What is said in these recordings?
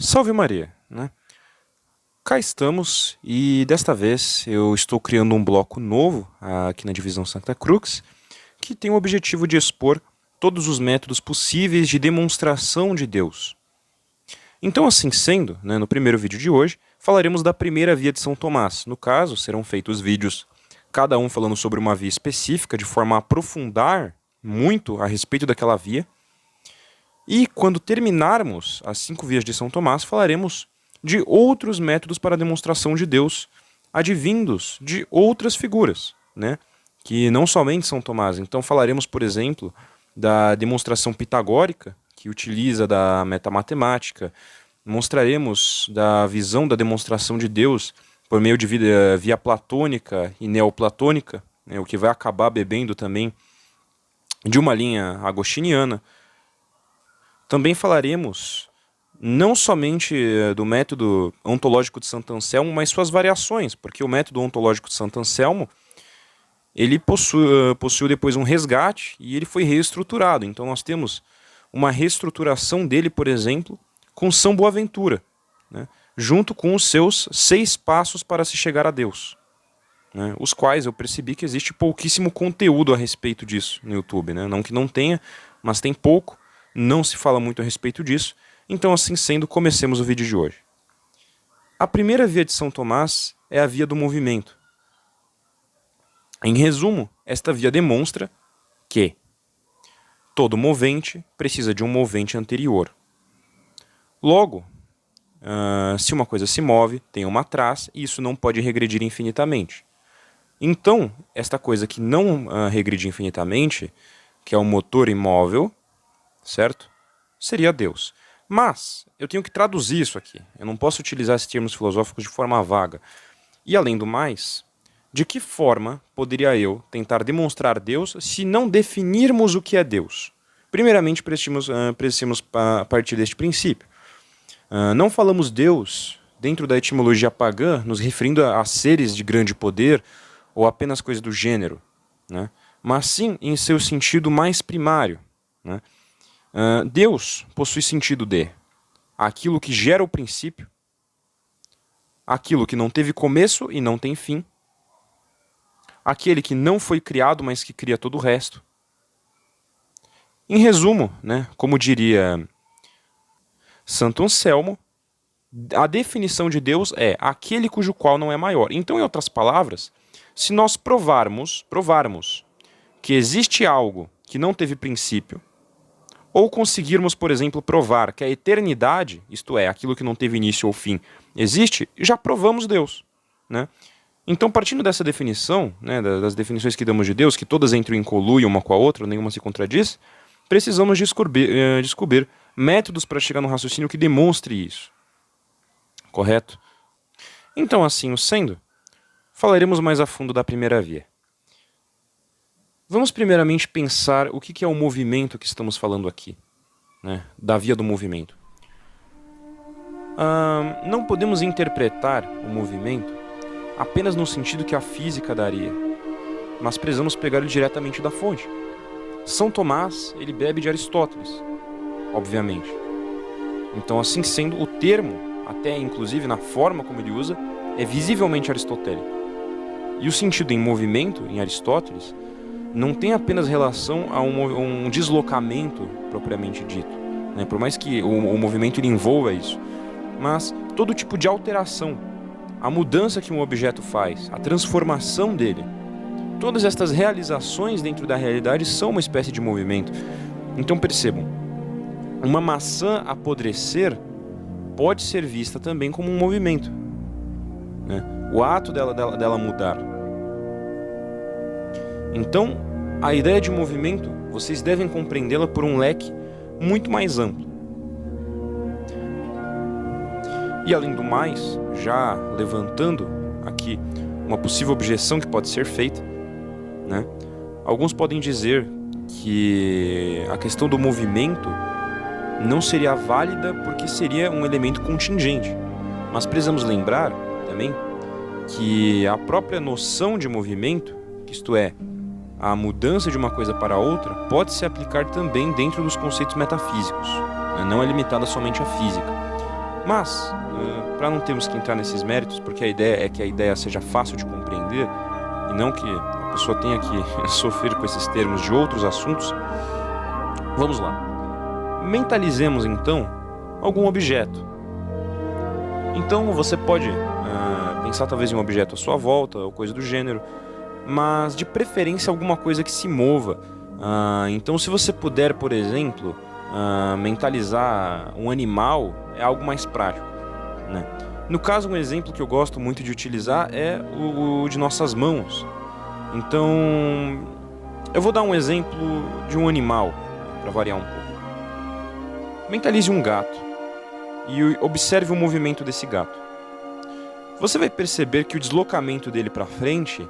Salve Maria, né? Cá estamos e desta vez eu estou criando um bloco novo aqui na Divisão Santa Crux que tem o objetivo de expor todos os métodos possíveis de demonstração de Deus. Então, assim sendo, no primeiro vídeo de hoje, falaremos da primeira via de São Tomás. No caso, serão feitos vídeos, cada um falando sobre uma via específica, de forma a aprofundar muito a respeito daquela via. E quando terminarmos as 5 vias de São Tomás, falaremos de outros métodos para a demonstração de Deus, advindos de outras figuras, que não somente São Tomás. Então falaremos, por exemplo, da demonstração pitagórica, que utiliza da metamatemática. Mostraremos da visão da demonstração de Deus por meio de via platônica e neoplatônica, o que vai acabar bebendo também de uma linha agostiniana. Também falaremos não somente do método ontológico de Santo Anselmo, mas suas variações, porque o método ontológico de Santo Anselmo ele possuiu depois um resgate e ele foi reestruturado. Então nós temos uma reestruturação dele, por exemplo, com São Boaventura, junto com os seus 6 passos para se chegar a Deus, os quais eu percebi que existe pouquíssimo conteúdo a respeito disso no YouTube. Não que não tenha, mas tem pouco, não se fala muito a respeito disso. Então, assim sendo, comecemos o vídeo de hoje. A primeira via de São Tomás é a via do movimento. Em resumo, esta via demonstra que todo movente precisa de um movente anterior. Logo, se uma coisa se move, tem uma atrás, e isso não pode regredir infinitamente. Então, esta coisa que não regride infinitamente, que é o motor imóvel, certo? Seria Deus. Mas eu tenho que traduzir isso aqui. Eu não posso utilizar esses termos filosóficos de forma vaga. E além do mais, de que forma poderia eu tentar demonstrar Deus se não definirmos o que é Deus? Primeiramente, precisamos partir deste princípio. Não falamos Deus dentro da etimologia pagã, nos referindo a seres de grande poder ou apenas coisa do gênero, mas sim em seu sentido mais primário. Deus possui sentido de aquilo que gera o princípio, aquilo que não teve começo e não tem fim, aquele que não foi criado, mas que cria todo o resto. Em resumo, como diria Santo Anselmo, a definição de Deus é aquele cujo qual não é maior. Então, em outras palavras, se nós provarmos que existe algo que não teve princípio, ou conseguirmos, por exemplo, provar que a eternidade, isto é, aquilo que não teve início ou fim, existe, já provamos Deus. Então, partindo dessa definição, das definições que damos de Deus, que todas entram em conluio uma com a outra, nenhuma se contradiz, precisamos descobrir métodos para chegar no raciocínio que demonstre isso. Correto? Então, assim o sendo, falaremos mais a fundo da primeira via. Vamos primeiramente pensar o que é o movimento que estamos falando aqui, da via do movimento. Não podemos interpretar o movimento apenas no sentido que a física daria, mas precisamos pegar ele diretamente da fonte. São Tomás, ele bebe de Aristóteles, obviamente. Então, assim sendo, o termo, até inclusive na forma como ele usa, é visivelmente aristotélico. E o sentido em movimento, em Aristóteles, não tem apenas relação a um deslocamento propriamente dito, por mais que o movimento ele envolva isso, mas todo tipo de alteração, a mudança que um objeto faz, a transformação dele, todas estas realizações dentro da realidade são uma espécie de movimento. Então percebam, uma maçã apodrecer pode ser vista também como um movimento, o ato dela mudar. Então, a ideia de movimento, vocês devem compreendê-la por um leque muito mais amplo. E além do mais, já levantando aqui uma possível objeção que pode ser feita, alguns podem dizer que a questão do movimento não seria válida porque seria um elemento contingente. Mas precisamos lembrar também que a própria noção de movimento, isto é, a mudança de uma coisa para outra, pode se aplicar também dentro dos conceitos metafísicos, não é limitada somente à física. Mas, para não termos que entrar nesses méritos, porque a ideia é que a ideia seja fácil de compreender e não que a pessoa tenha que sofrer com esses termos de outros assuntos, vamos lá. Mentalizemos então algum objeto. Então você pode pensar talvez em um objeto à sua volta ou coisa do gênero, mas de preferência alguma coisa que se mova. Então se você puder, por exemplo, mentalizar um animal, é algo mais prático, né? No caso, um exemplo que eu gosto muito de utilizar é o de nossas mãos. Então, eu vou dar um exemplo de um animal, para variar um pouco. Mentalize um gato e observe o movimento desse gato. Você vai perceber que o deslocamento dele para frente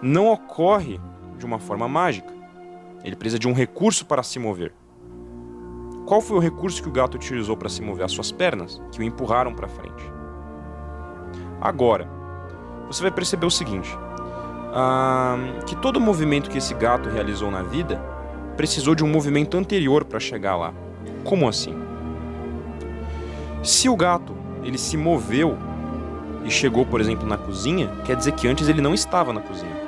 não ocorre de uma forma mágica. Ele precisa de um recurso para se mover. Qual foi o recurso que o gato utilizou para se mover? As suas pernas, que o empurraram para frente. Agora, você vai perceber o seguinte, que todo movimento que esse gato realizou na vida precisou de um movimento anterior para chegar lá. Como assim? Se o gato ele se moveu e chegou, por exemplo, na cozinha, quer dizer que antes ele não estava na cozinha.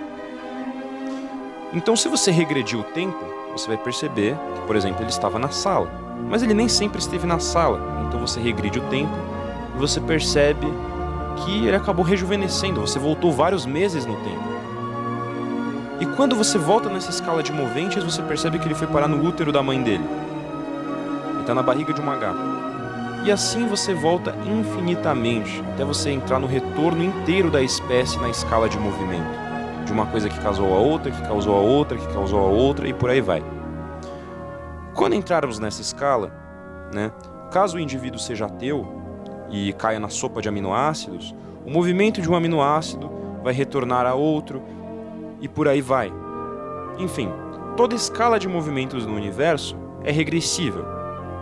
Então, se você regredir o tempo, você vai perceber que, por exemplo, ele estava na sala. Mas ele nem sempre esteve na sala. Então você regride o tempo e você percebe que ele acabou rejuvenescendo. Você voltou vários meses no tempo. E quando você volta nessa escala de moventes, você percebe que ele foi parar no útero da mãe dele. Ele está na barriga de uma gata. E assim você volta infinitamente, até você entrar no retorno inteiro da espécie na escala de movimento. De uma coisa que causou a outra, que causou a outra, que causou a outra, e por aí vai. Quando entrarmos nessa escala, né, caso o indivíduo seja ateu e caia na sopa de aminoácidos, o movimento de um aminoácido vai retornar a outro e por aí vai. Enfim, toda escala de movimentos no universo é regressível,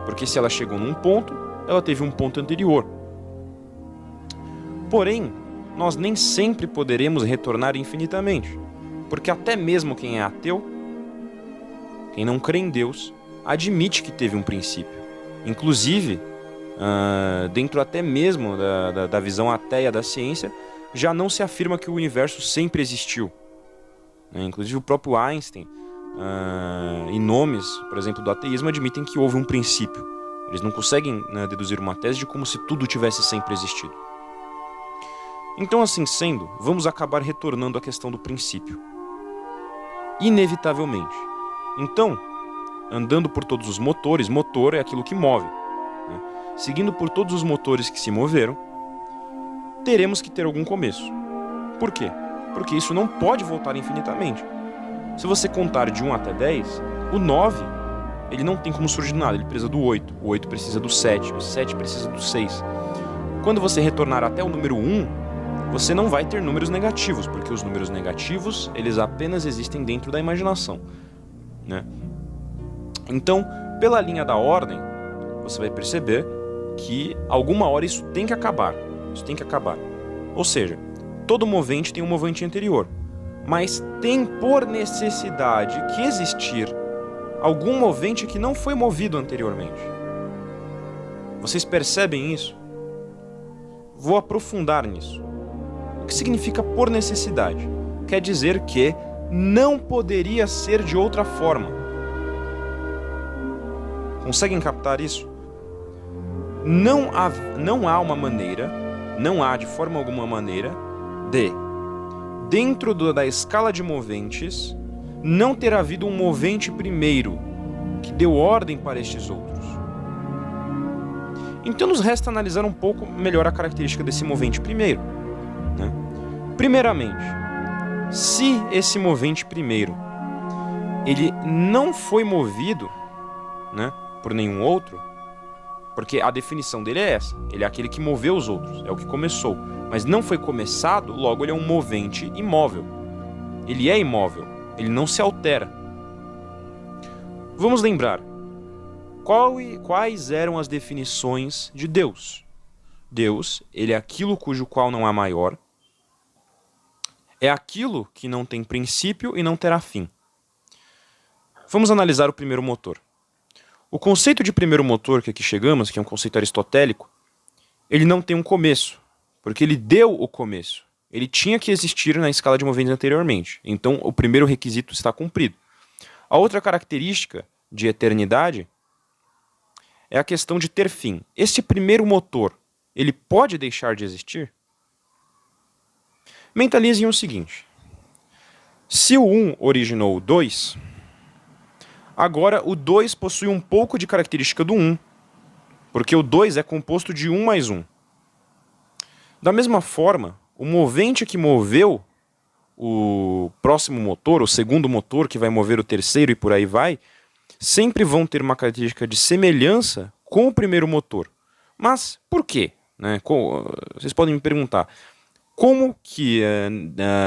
porque se ela chegou num ponto, ela teve um ponto anterior. Porém, nós nem sempre poderemos retornar infinitamente, porque até mesmo quem é ateu, quem não crê em Deus, admite que teve um princípio. Inclusive, dentro até mesmo da visão ateia da ciência, já não se afirma que o universo sempre existiu. Inclusive o próprio Einstein e nomes, por exemplo, do ateísmo admitem que houve um princípio. Eles não conseguem deduzir uma tese de como se tudo tivesse sempre existido. Então, assim sendo, vamos acabar retornando à questão do princípio. Inevitavelmente. Então, andando por todos os motores, motor é aquilo que move, né? Seguindo por todos os motores que se moveram, teremos que ter algum começo. Por quê? Porque isso não pode voltar infinitamente. Se você contar de 1 até 10, o 9, ele não tem como surgir nada, ele precisa do 8, o 8 precisa do 7, o 7 precisa do 6. Quando você retornar até o número 1, você não vai ter números negativos, porque os números negativos, eles apenas existem dentro da imaginação, né? Então, pela linha da ordem, você vai perceber que alguma hora isso tem que acabar. Isso tem que acabar. Ou seja, todo movente tem um movente anterior, mas tem por necessidade que existir algum movente que não foi movido anteriormente. Vocês percebem isso? Vou aprofundar nisso. O que significa por necessidade? Quer dizer que não poderia ser de outra forma. Conseguem captar isso? Não há uma maneira, não há de forma alguma maneira de, dentro da escala de moventes, não ter havido um movente primeiro que deu ordem para estes outros. Então nos resta analisar um pouco melhor a característica desse movente primeiro, né? Primeiramente, se esse movente primeiro ele não foi movido, né, por nenhum outro, porque a definição dele é essa, ele é aquele que moveu os outros, é o que começou, mas não foi começado, logo ele é um movente imóvel. Ele é imóvel, ele não se altera. Vamos lembrar, quais eram as definições de Deus? Deus, ele é aquilo cujo qual não há maior, é aquilo que não tem princípio e não terá fim. Vamos analisar o primeiro motor. O conceito de primeiro motor que aqui chegamos, que é um conceito aristotélico, ele não tem um começo, porque ele deu o começo. Ele tinha que existir na escala de movimentos anteriormente. Então, o primeiro requisito está cumprido. A outra característica de eternidade é a questão de ter fim. Este primeiro motor, ele pode deixar de existir? Mentalizem o seguinte. Se o 1 originou o 2, agora o 2 possui um pouco de característica do 1, porque o 2 é composto de 1 mais 1. Da mesma forma, o movente que moveu o próximo motor, o segundo motor que vai mover o terceiro e por aí vai, sempre vão ter uma característica de semelhança com o primeiro motor. Mas por quê? Vocês podem me perguntar, como que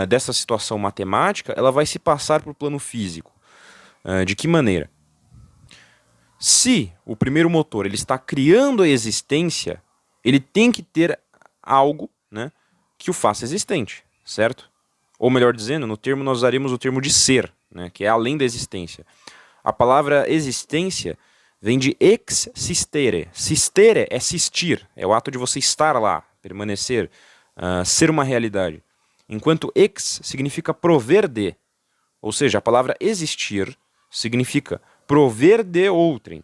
dessa situação matemática ela vai se passar para o plano físico? De que maneira? Se o primeiro motor ele está criando a existência, ele tem que ter algo, né, que o faça existente, certo? Ou melhor dizendo, no termo nós usaremos o termo de ser, né, que é além da existência. A palavra existência vem de ex sistere. Sistere é sistir, é o ato de você estar lá, permanecer, ser uma realidade. Enquanto ex significa prover de, ou seja, a palavra existir significa prover de outrem.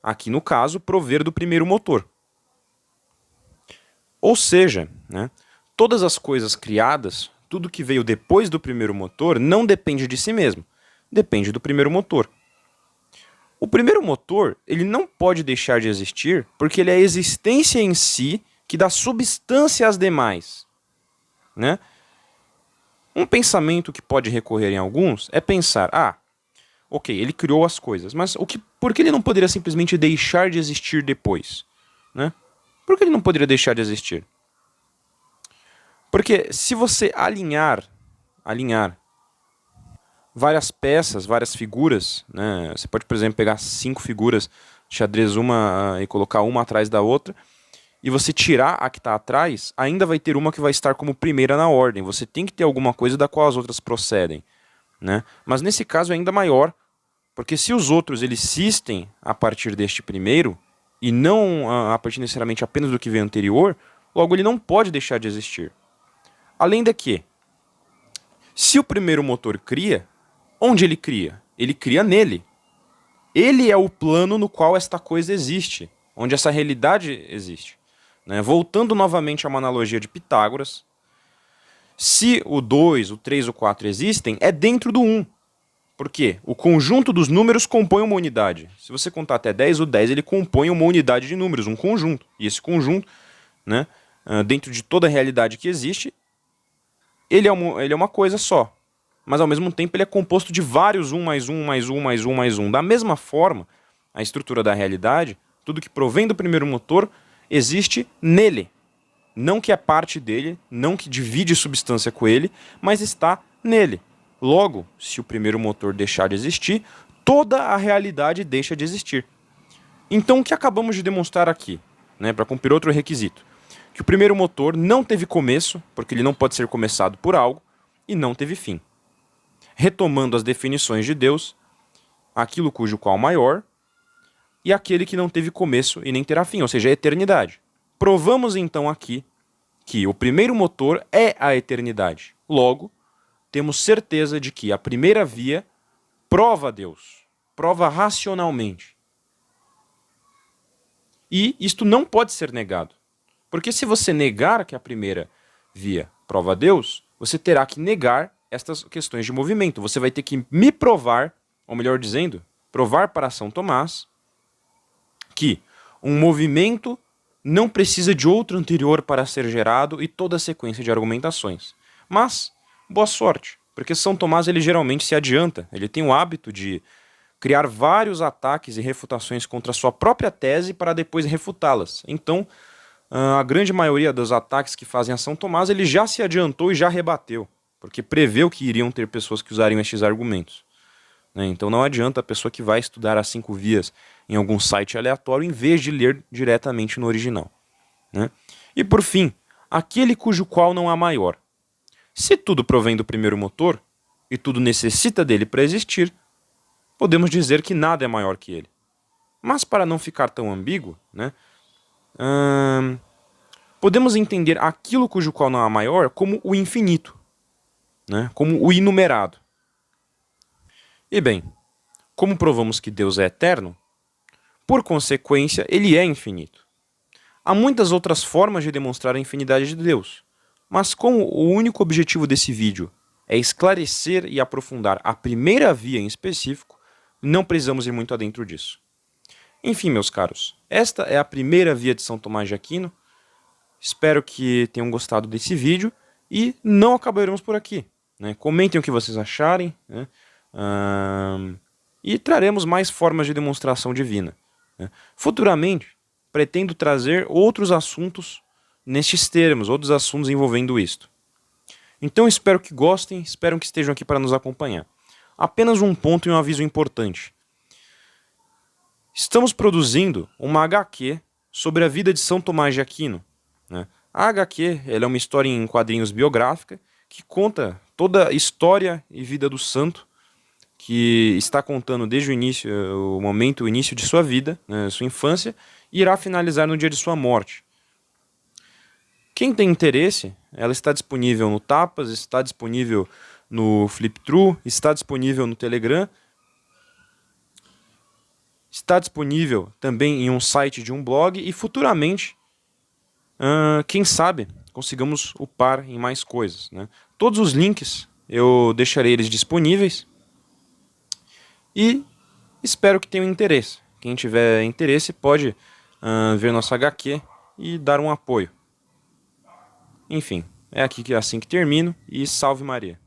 Aqui no caso, prover do primeiro motor. Ou seja, né, todas as coisas criadas, tudo que veio depois do primeiro motor, não depende de si mesmo, depende do primeiro motor. O primeiro motor, ele não pode deixar de existir porque ele é a existência em si que dá substância às demais, né? Um pensamento que pode recorrer em alguns é pensar, ok, ele criou as coisas, mas por que ele não poderia simplesmente deixar de existir depois, né? Por que ele não poderia deixar de existir? Porque se você alinhar várias peças, várias figuras, né? Você pode, por exemplo, pegar 5 figuras de xadrez e colocar uma atrás da outra, e você tirar a que está atrás, ainda vai ter uma que vai estar como primeira na ordem. Você tem que ter alguma coisa da qual as outras procedem, né? Mas nesse caso é ainda maior, porque se os outros eles existem a partir deste primeiro, e não a partir necessariamente apenas do que veio anterior, logo ele não pode deixar de existir. Além de que, se o primeiro motor cria, onde ele cria? Ele cria nele. Ele é o plano no qual esta coisa existe, onde essa realidade existe, né? Voltando novamente a uma analogia de Pitágoras, se o 2, o 3, o 4 existem, é dentro do 1. Por quê? O conjunto dos números compõe uma unidade. Se você contar até 10, o 10 ele compõe uma unidade de números, um conjunto. E esse conjunto, né, dentro de toda a realidade que existe, ele é uma coisa só. Mas ao mesmo tempo ele é composto de vários 1 mais 1 mais 1 mais 1 mais 1. Da mesma forma, a estrutura da realidade, tudo que provém do primeiro motor, existe nele. Não que é parte dele, não que divide substância com ele, mas está nele. Logo, se o primeiro motor deixar de existir, toda a realidade deixa de existir. Então o que acabamos de demonstrar aqui, né, para cumprir outro requisito? Que o primeiro motor não teve começo, porque ele não pode ser começado por algo, e não teve fim. Retomando as definições de Deus, aquilo cujo qual maior, e aquele que não teve começo e nem terá fim, ou seja, a eternidade. Provamos então aqui que o primeiro motor é a eternidade. Logo, temos certeza de que a primeira via prova Deus, prova racionalmente. E isto não pode ser negado. Porque se você negar que a primeira via prova Deus, você terá que negar estas questões de movimento. Você vai ter que me provar, ou melhor dizendo, provar para São Tomás, que um movimento não precisa de outro anterior para ser gerado e toda a sequência de argumentações. Mas, boa sorte, porque São Tomás ele geralmente se adianta, ele tem o hábito de criar vários ataques e refutações contra a sua própria tese para depois refutá-las. Então, a grande maioria dos ataques que fazem a São Tomás, ele já se adiantou e já rebateu, porque preveu que iriam ter pessoas que usariam estes argumentos. Então não adianta a pessoa que vai estudar as 5 vias em algum site aleatório em vez de ler diretamente no original. E por fim, aquele cujo qual não há maior. Se tudo provém do primeiro motor, e tudo necessita dele para existir, podemos dizer que nada é maior que ele. Mas para não ficar tão ambíguo, podemos entender aquilo cujo qual não é maior como o infinito, né? Como o inumerado. E bem, como provamos que Deus é eterno, por consequência, ele é infinito. Há muitas outras formas de demonstrar a infinidade de Deus, mas como o único objetivo desse vídeo é esclarecer e aprofundar a primeira via em específico, não precisamos ir muito adentro disso. Enfim, meus caros, esta é a primeira via de São Tomás de Aquino. Espero que tenham gostado desse vídeo e não acabaremos por aqui, né? Comentem o que vocês acharem, né? E traremos mais formas de demonstração divina, né? Futuramente, pretendo trazer outros assuntos nestes termos, outros assuntos envolvendo isto. Então espero que gostem, espero que estejam aqui para nos acompanhar. Apenas um ponto e um aviso importante. Estamos produzindo uma HQ sobre a vida de São Tomás de Aquino, né? A HQ ela é uma história em quadrinhos biográfica que conta toda a história e vida do santo, que está contando desde o início, o início de sua vida, né, sua infância, e irá finalizar no dia de sua morte. Quem tem interesse, ela está disponível no Tapas, está disponível no Flipthrough, está disponível no Telegram, está disponível também em um site de um blog e futuramente, quem sabe, consigamos upar em mais coisas, né? Todos os links eu deixarei eles disponíveis e espero que tenham interesse. Quem tiver interesse pode ver nossa HQ e dar um apoio. Enfim, é assim que termino e salve Maria.